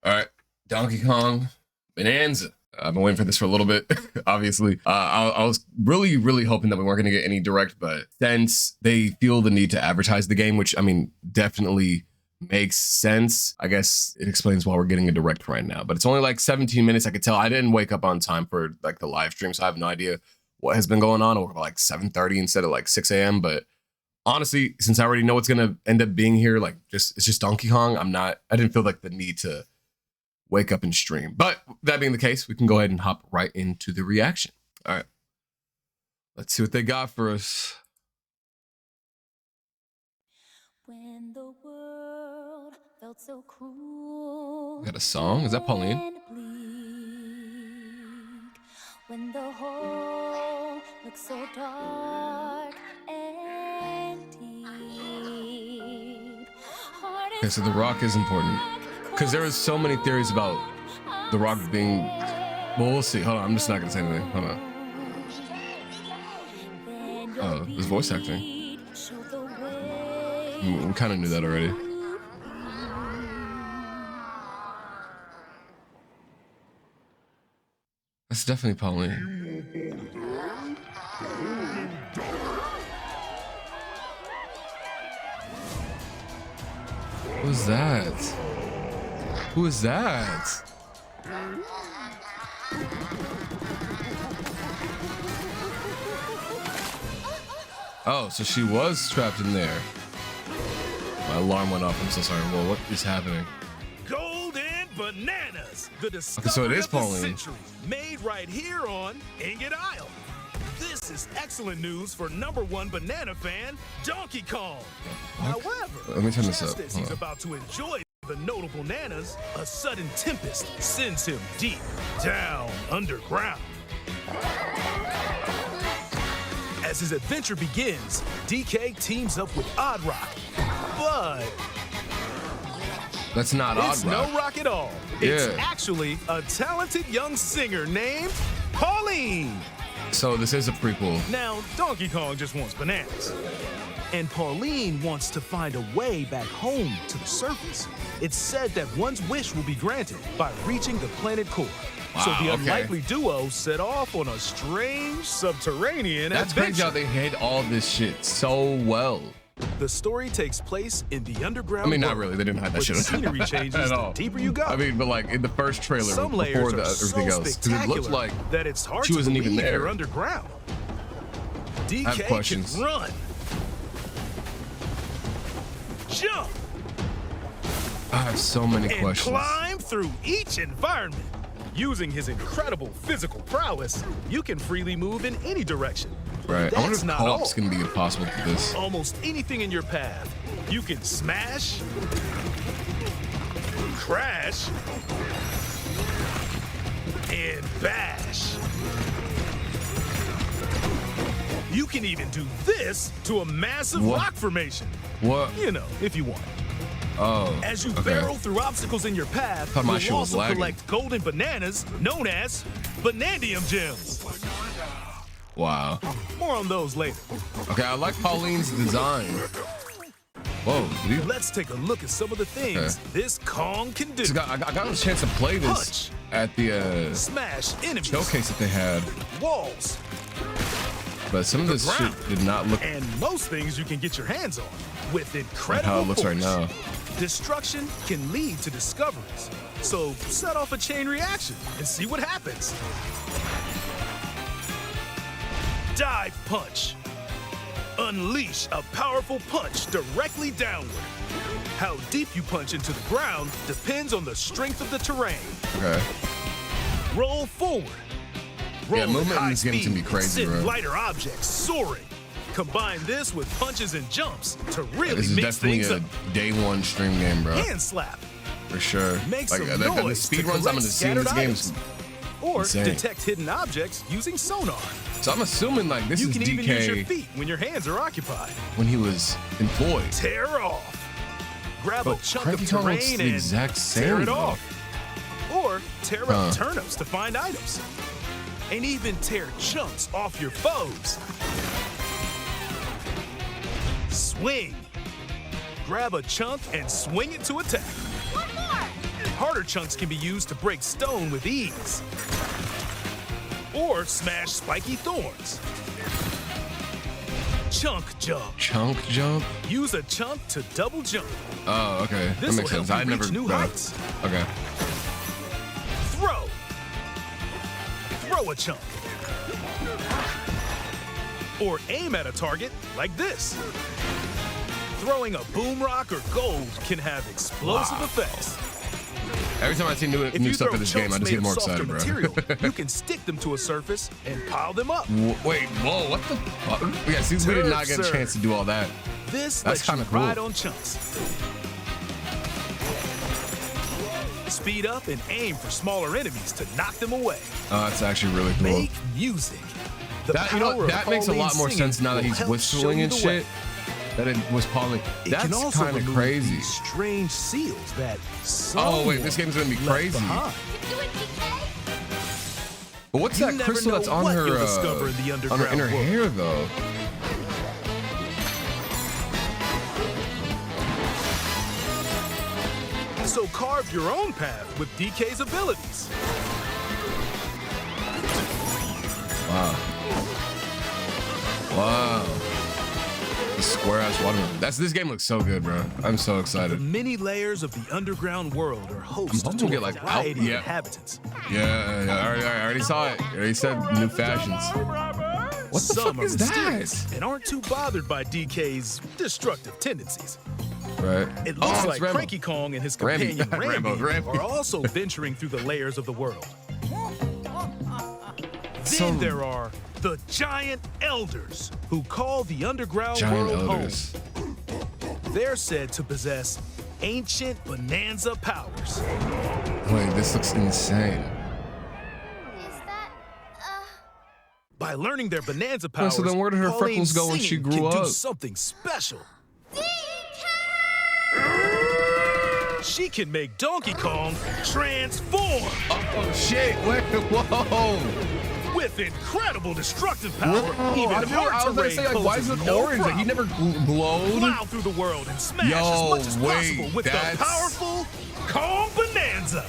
All right, Donkey Kong Bananza. I've been waiting for this for a little bit, obviously. I was really hoping that we weren't going to get any direct, but since they feel the need to advertise the game, which I mean, definitely makes sense. I guess it explains why we're getting a direct right now, but it's only like 17 minutes. I could tell I didn't wake up on time for like the live stream, so I have no idea what has been going on. I woke up like 7:30 instead of like 6 a.m. But honestly, since I already know what's going to end up being here, like it's just Donkey Kong. I didn't feel like the need to wake up and stream. But that being the case, we can go ahead and hop right into the reaction. All right. Let's see what they got for us. When the world felt so cruel. We got a song? Is that Pauline? When the whole looks so dark and deep. Okay, so The Rock is important. Because there is so many theories about The Rock being... Well, we'll see. Hold on, I'm just not going to say anything. Hold on. Oh, there's voice acting. We kind of knew that already. That's definitely Pauline. Who's that? Who is that? Oh, so she was trapped in there. My alarm went off. I'm so sorry. Well, what is happening? Golden Bananas, the discovery so it is of the Pauline. century, made right here on Ingot Isle. This is excellent news for #1 banana fan, Donkey Kong. However, Let me turn this just up. as Hold he's on. about to enjoy the notable bananas, a sudden tempest sends him deep down underground. As his adventure begins, DK teams up with Odd Rock, but That's not it's Odd Rock. no rock at all. It's Yeah. actually a talented young singer named Pauline. So this is a prequel. Now, Donkey Kong just wants bananas. And Pauline wants to find a way back home to the surface. It's said that one's wish will be granted by reaching the planet core. So Wow, the okay. unlikely duo set off on a strange subterranean That's adventure. crazy how they hid all this shit so well. The story takes place in the underground. I mean, not world, really. They didn't hide that where shit the scenery changes at the all. deeper you go. I mean, but like in the first trailer, Some before layers are everything so else, because it looks spectacular like that it's hard she to wasn't even believe there. you're underground. DK I have questions. can run, jump, I have so many and questions. climb through each environment. Using his incredible physical prowess, you can freely move in any direction. Right. I wonder That's if not co-op's all. gonna be possible to this. Almost anything in your path, you can smash, crash, and bash. You can even do this to a massive What? rock formation. What? You know, if you want. Oh. As you okay. barrel through obstacles in your path, Thought my shit you'll was also lagging. collect golden bananas known as Banandium gems. Wow. More on those later. Okay, I like Pauline's design. Whoa, dude. Let's take a look at some of the things this Kong can do. I got a chance to play this Punch. at the Smash enemies, showcase that they had, walls, but some of this shit ground. did not look and most things you can get your hands on with like incredible how it looks right force. now. Destruction can lead to discoveries. So set off a chain reaction and see what happens. Dive punch. Unleash a powerful punch directly downward. How deep you punch into the ground depends on the strength of the terrain. Okay. Roll forward. Roll at movement in high this game can be speed, crazy, send bro. lighter objects soaring. Combine this with punches and jumps to really This is mix definitely things a up. day one stream game, bro. Hand slap. For sure. Make Like some the noise speed to runs I'm collect gonna see in this scattered game items. is Or insane. detect hidden objects using sonar. So I'm assuming like this You is can even use your DK feet when your hands are occupied. when he was employed. Tear off. Grab a But chunk Cranky of Kong looks terrain the and exact same, tear it though. off. Or tear Huh. up turnips to find items. And even tear chunks off your foes. Swing. Grab a chunk and swing it to attack. One more. Harder chunks can be used to break stone with ease. Or smash spiky thorns. Chunk jump. Chunk jump? Use a chunk to double jump. Oh, okay. That This makes will sense. help I you never. reach new no. heights. Okay. Throw. Throw a chunk. Or aim at a target like this. Throwing a boom rock or gold can have explosive effects. Every time I see new If you stuff throw in this game, I chunks just made get of more softer excited, bro. material, you can stick them to a surface and pile them up. Wait, whoa, what the fuck? Yeah, see, we did not get a Turf, chance to do all that. This That's lets you kinda cool. ride on chunks. Speed up and aim for smaller enemies to knock them away. Oh, that's actually really cool. Make music. The That, you know, power of that makes a lot Pauline more singing sense now that will he's help whistling show you and the shit. way. That it was Pauline. It That's can also kind of remove crazy. these strange seals that Oh, wait, this game's gonna be someone left crazy. behind. Do it, DK. But what's You that never crystal know that's on what her, you'll discover in the on her underground inner world. hair, though? So carve your own path with DK's abilities. Wow. Wow. The square ass watermelon. This game looks so good, bro. I'm so The excited. many layers of the underground world are host hoping to we'll a get, like, variety of yeah. inhabitants. Yeah, I already saw it. I already said new fashions. What the Some fuck are is mysterious that? and aren't too bothered by DK's destructive tendencies. Right. It looks it's like Rambo. Cranky Kong and his Randy. companion Randy Randy. are also venturing through the layers of the world. So- Then there are the Giant Elders, who call the underground Giant world elders. home. They're said to possess ancient Bananza powers. Wait, this looks insane. Is that, By learning their Bananza Oh, powers, so then where did her Pauline's freckles go when she singing grew can up? do something special. She can make Donkey Kong transform Oh shit! Wait, whoa! with incredible destructive power. Whoa, Even I was hard gonna terrain say, like, why is it poses no orange? Like, he problem. never glowed. Plow through the world and smash Yo, as much as wait, possible with that's- the powerful Kong Bananza.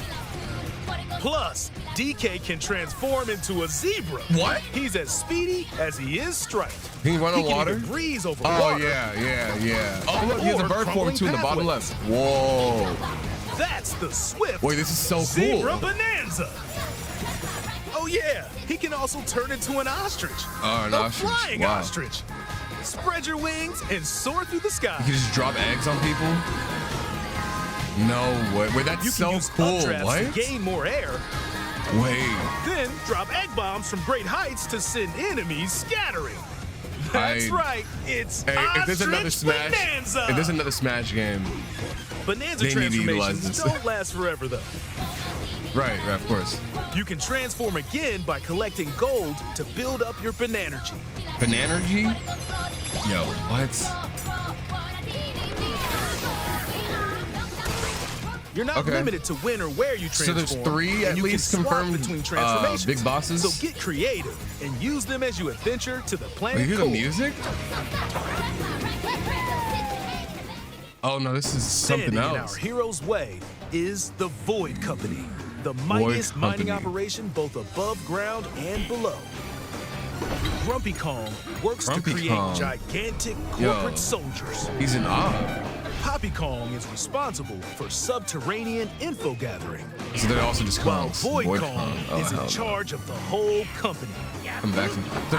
Plus, DK can transform into a zebra. What? He's as speedy as he is striped. Can he run on He can water? even breeze over Oh water. yeah. Oh look, he has a Or bird form crumbling too in the bottom pathways. left. Whoa! That's the swift Wait, this is so Zebra cool. Bananza. Oh yeah, he can also turn into an ostrich. Oh, an a ostrich. flying Wow. ostrich. Spread your wings and soar through the sky. You can just drop eggs on people. No way. Wait, that's You can so use cool. updrafts What? to gain more air. Wait. Then drop egg bombs from great heights to send enemies scattering. That's right, it's Hey, if there's another Ostrich Smash, Bananza. if there's another Smash game, Bananza they need to utilize transformations this. don't last forever though. right, of course. You can transform again by collecting gold to build up your Bananergy. Bananergy? Yo, what? You're not Okay. limited to when or where you So transform. there's 3 and at you can least swap confirmed between transformations. big bosses. So get creative and use them as you adventure to the Wait, planet you hear the core. music? Oh no, this is Standing something in else. our hero's way is the Void Company, the mightiest mining Company. operation both above ground and below. Grumpy Kong works Grumpy to create Kong. gigantic Yo. corporate soldiers. He's in awe. Poppy Kong is responsible for subterranean info gathering, So they also just while call Void Kong Oh, is hell in no. charge of the whole company. Come back to So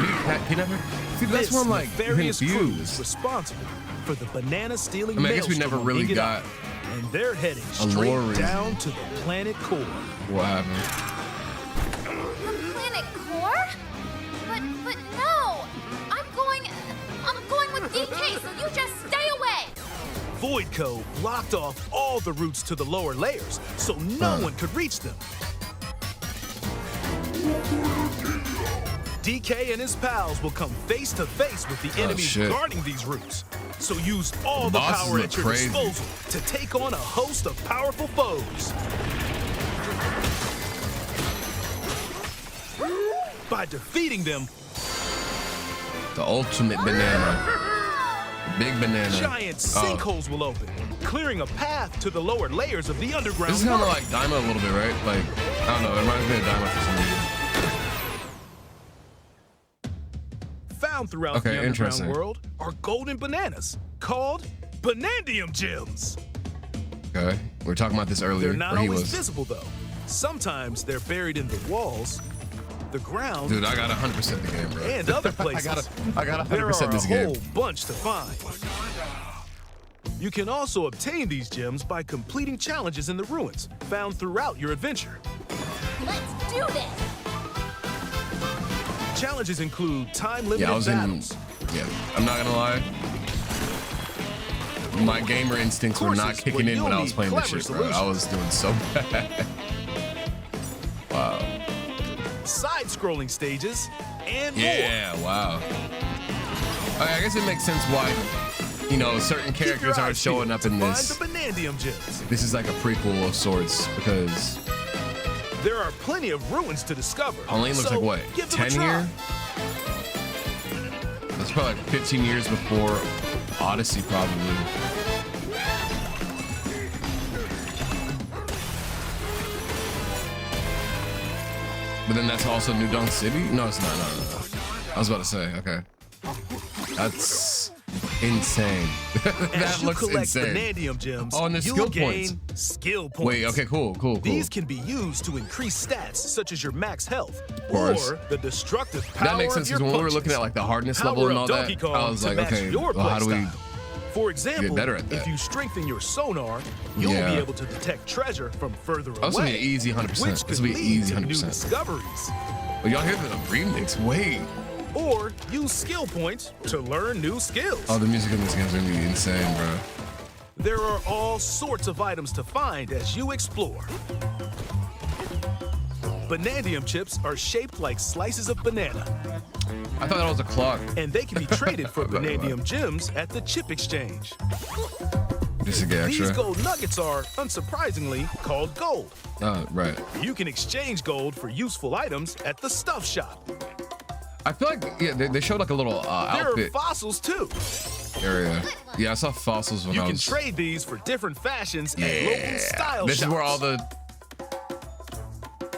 he never. See, that's This where I'm like nefarious crew is confused. responsible for the banana stealing I mean, I guess we never maelstrom on really Ing It got Out, and they're heading a lore straight reason. down to the planet core. What happened? the planet core? But no! I'm going with DK, so you just stay away! Voidco blocked off all the routes to the lower layers, so no one could reach them. DK and his pals will come face to face with the enemies shit. guarding these routes. So use all the Bosses power look at your crazy. disposal to take on a host of powerful foes. By defeating them, The ultimate banana. Big banana. giant Oh. sinkholes will open, clearing a path to the lower layers of the underground This is kind of world. like Daima a little bit, right? Like, I don't know. It reminds me of Daima for some reason. Found throughout Okay, the underground interesting. world are golden bananas called Banandium gems. Okay. We were talking about this earlier. They're not or he always was. visible though. Sometimes they're buried in the walls, the ground, Dude, I got 100% the game, bro. and other places. I got There 100% are this a game. whole bunch to find. You can also obtain these gems by completing challenges in the ruins found throughout your adventure. Let's do this. Challenges include time-limited Yeah, I was battles, Yeah, I'm not gonna lie. My gamer instincts were not Courses kicking where in when I you'll was need playing this clever shit, bro. I was doing so bad. Wow. side-scrolling stages, and more. Yeah, wow. Okay, I guess it makes sense why, you know, certain Keep your characters aren't eyes showing peeled up in to this. Find the Banandium gems. This is like a prequel of sorts because There are plenty of ruins to discover. Pauline looks so like what, give them a 10 try. year? That's probably like 15 years before Odyssey, probably. But then that's also New Dunk City? No, it's not. No. I was about to say, okay. That's insane. As That you looks collect insane. Banandium gems, Oh, and there's you'll skill gain points. skill points. Wait, okay, cool. These can be used to increase stats such as your max health course. or the destructive power That makes sense of because your when we were punches. looking at like the hardness Power level and up all Donkey that, Kong I was to like, match okay, your well, how do we? playstyle. For example, better at that? if you strengthen your sonar, you'll Yeah. be able to detect treasure from further Oh, this will be away, an easy 100%. which This could will be lead easy to new 100%. discoveries. But y'all hear the remix? Wait. Or use skill points to learn new skills. Oh, the music in this game is gonna be insane, bro. There are all sorts of items to find as you explore. Banandium chips are shaped like slices of banana, I thought that was a clock. and they can be traded for Right. Banandium gems at the chip exchange. Just to get These extra. gold nuggets are, unsurprisingly, called gold. Right. You can exchange gold for useful items at the stuff shop. I feel like yeah, they showed like a little There outfit are fossils too. area. Yeah, I saw fossils when You I can was. trade these for different fashions at local Yeah. style This shops. is where all the.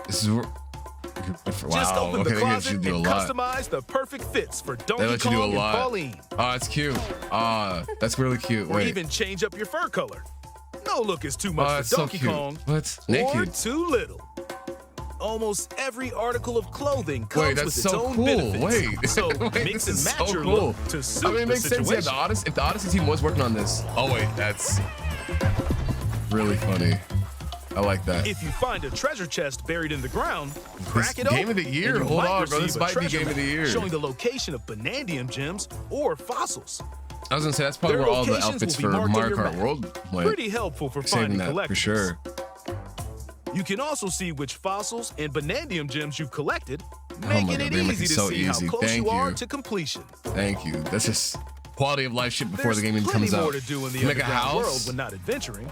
This is where. Just Wow. open Okay, the they let closet you do a and lot. customize the perfect fits for They Donkey let you do a Kong and lot. Pauline. Oh, it's cute. That's really cute. Or Wait. even change up your fur color. No look is too much Oh, for it's so Donkey cute. Kong. What? Or Naked. too little. Almost every article of clothing comes Wait, that's with its so own cool. benefits. Wait. So Wait, mix this and is match so your cool. look to suit I mean, it the makes sense. Yeah, situation. if the Odyssey team was working on this. Oh wait, that's really funny. I like that. If you find a treasure chest buried in the ground, crack it Game open. of the year? and you Hold might on, bro. This receive a might be treasure game of the map year. Showing the location of Banandium gems or fossils. I was gonna say that's probably Their where all the locations outfits will for be marked on Mario your Kart map. World went. Pretty helpful for Saving finding that collectibles. for sure. You can also see which fossils and Banandium gems you've collected, my making God, it they make easy it to so see easy. how close Thank you are you. to completion. Thank you. That's just quality of life shit before There's the game even plenty comes out. more to do in the Make a underground world house. when not adventuring.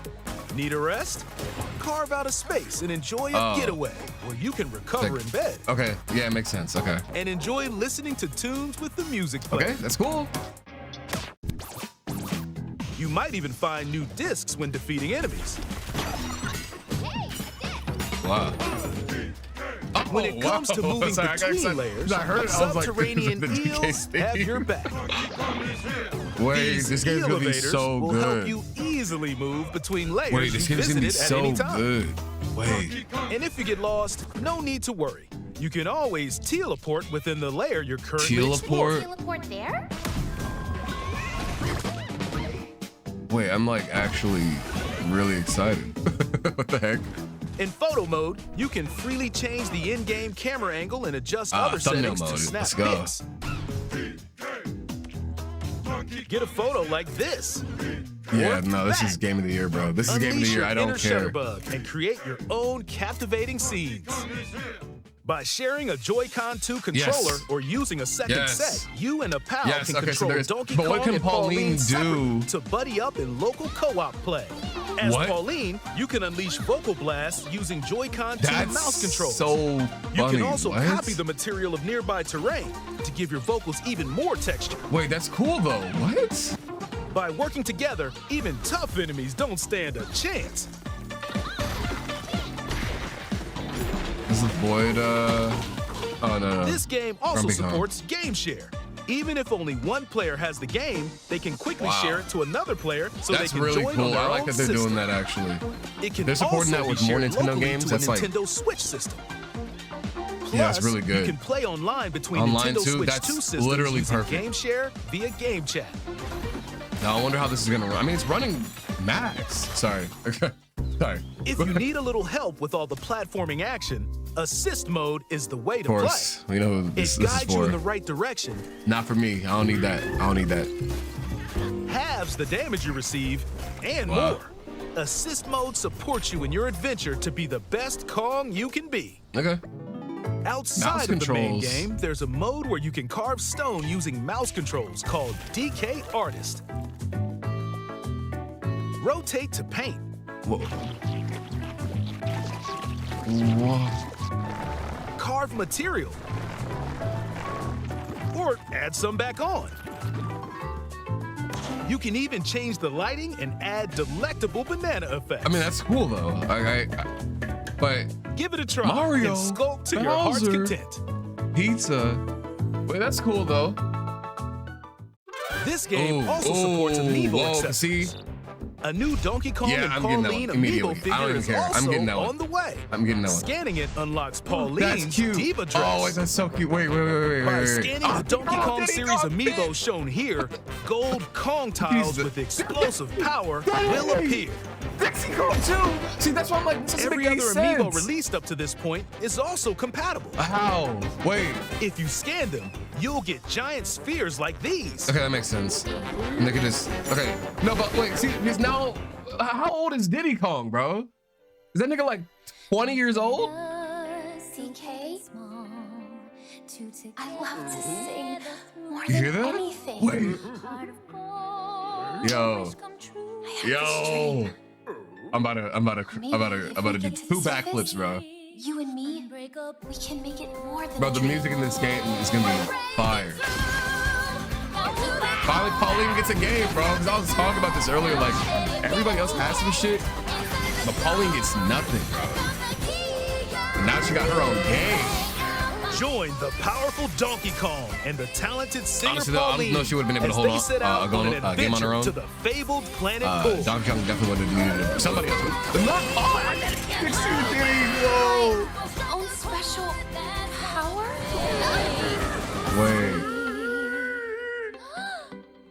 Need a rest? Carve out a space and enjoy a Oh. getaway where you can recover Like- in bed Okay. Yeah, it makes sense. Okay. and enjoy listening to tunes with the music playing. Okay, that's cool. You might even find new discs when defeating enemies. Wow. When it comes to moving Sorry, I got between excited. layers, I heard it. I was like, subterranean the DK eels have thing. your back. Wait, These this game's gonna be elevators so will help good. you easily move between layers Wait, this you game's gonna be visited at so any time. good. Wait. And if you get lost, no need to worry. You can always teleport within the layer you're currently Teleport? exploring. Teleport there? Wait, I'm like actually really excited. What the heck? In photo mode, you can freely change the in-game camera angle and adjust other thumbnail settings mode. to snap Let's go. pics. Get a photo like this. Yeah, Or no, this that. is game of the year, bro. This is game of the Unleash year. your I don't inner care. Shutterbug and create your own captivating scenes. By sharing a Joy-Con 2 controller or using a second Yes. set, you and a pal Yes, can okay, so control there's- Donkey but Kong what can and Pauline do? separately to buddy up in local co-op play. As What? Pauline, you can unleash vocal blasts using Joy-Con 2 That's mouse controls. so You funny. can also What? copy the material of nearby terrain to give your vocals even more texture. Wait, that's cool though. What? By working together, even tough enemies don't stand a chance. This is Void, oh no. This game also Donkey Kong. supports Game Share. Even if only one player has the game, they can quickly share it to another player so That's they can really join cool. on their I like own that they're system. doing that actually. It can They're supporting also that with be more shared Nintendo locally games. to a That's like, Nintendo Switch system. yeah, that's Plus, really good. You can play online between Online Nintendo too? Switch That's 2 systems literally using perfect. Game Share via Game Chat. Now I wonder how this is gonna run. I mean, it's running max. Sorry. Okay. Sorry. If you need a little help with all the platforming action, Assist Mode is the way to Of course, play. we know who this It is guides you for. in the right direction, Not for me. I don't need that. I don't need that. halves the damage you receive, and Wow. more. Assist Mode supports you in your adventure to be the best Kong you can be. Okay. Outside of the main controls. game, there's a mode where you can carve stone using mouse controls called DK Artist. Rotate to paint. Whoa. Whoa. Carve material. Or add some back on. You can even change the lighting and add delectable banana effects. I mean, that's cool though. But give it a try Mario, and sculpt to your heart's Bowser. content. pizza. Wait, that's cool though. This game Ooh, also supports amiibo whoa, accessories. see? A new Donkey Kong Yeah, and I'm getting that Pauline one amiibo immediately. I don't figure even is care. I'm also getting that one. on the way. I'm getting that one. Scanning it unlocks Pauline's That's cute. diva dress. Oh, wait, that's so cute. Wait. By scanning the Donkey Kong Diddy series Kong, amiibo bitch. shown here, gold Kong tiles the- with explosive power will appear. Dixie Kong too. See, that's why I'm like, this doesn't Every make any other sense. amiibo released up to this point is also compatible. How? Wait. If you scan them, you'll get giant spheres like these. Okay, that makes sense. And they could just. Okay. No, but wait. See, he's now. How old is Diddy Kong, bro? Is that nigga like 20 years old? CK, I love to sing more You hear than that? anything. Wait. Yo. I have this Yo. dream. I'm about to Maybe if we do get to two the surface, backflips, bro. You and me, we can make it more than Bro, a the dream. music in this game is gonna be fire. Finally, Pauline gets a game, bro. Because I was talking about this earlier. Like, everybody else has some shit, but Pauline gets nothing, bro. And now she got her own game. Join the powerful Donkey Kong and the talented singer Honestly, though, I don't Pauline know if she would've been able to as hold they on- set out go on on an a game on her adventure own. to the fabled planet Bull. Donkey Kong definitely would have needed it. Somebody else would. Not Dixie Diddy, whoa. Own special power? Wait.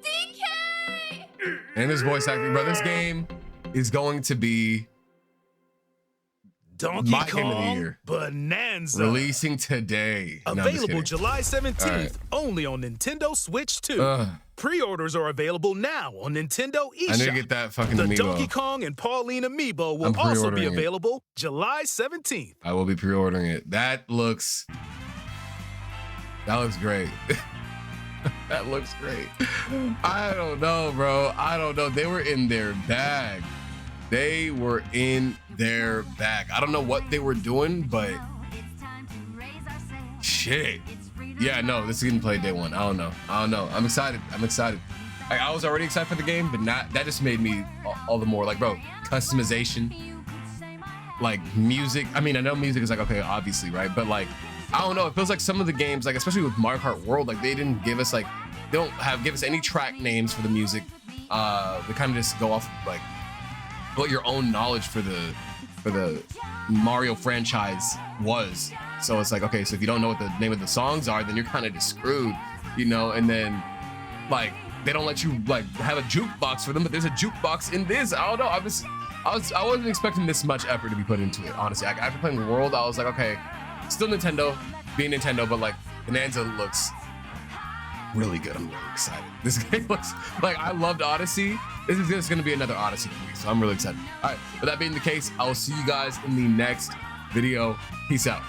DK! And this voice acting, bro. This game is going to be Donkey my game of the Kong year. Bonanza. Releasing today. No, I'm just Available kidding. July 17th, All right. only on Nintendo Switch 2. Ugh. Pre-orders are available now on Nintendo eShop. I need to get that fucking The amiibo. Donkey Kong and Pauline amiibo I'm will also be pre-ordering it. available July 17th. I will be pre-ordering it. That looks great. That looks great. I don't know, bro. I don't know. They were in their bag. They were in their bag. I don't know what they were doing, but shit. Yeah, no, this is getting played day one. I don't know. I'm excited. Like, I was already excited for the game, but that just made me all the more like, bro, customization, like music. I mean, I know music is like, okay, obviously, right? But like, I don't know. It feels like some of the games, like especially with Mario Kart World, like they didn't give us give us any track names for the music. They kind of just go off like what your own knowledge for the Mario franchise was. So it's like, okay, so if you don't know what the name of the songs are, then you're kind of just screwed, you know? And then like they don't let you like have a jukebox for them, but there's a jukebox in this. I don't know. I wasn't expecting this much effort to be put into it, honestly. Like, after playing World, I was like, okay, still Nintendo, being Nintendo, but like Bonanza looks really good. I'm really excited. This game looks like, I loved Odyssey. This is just gonna be another Odyssey for me, so I'm really excited. All right, with that being the case, I will see you guys in the next video. Peace out.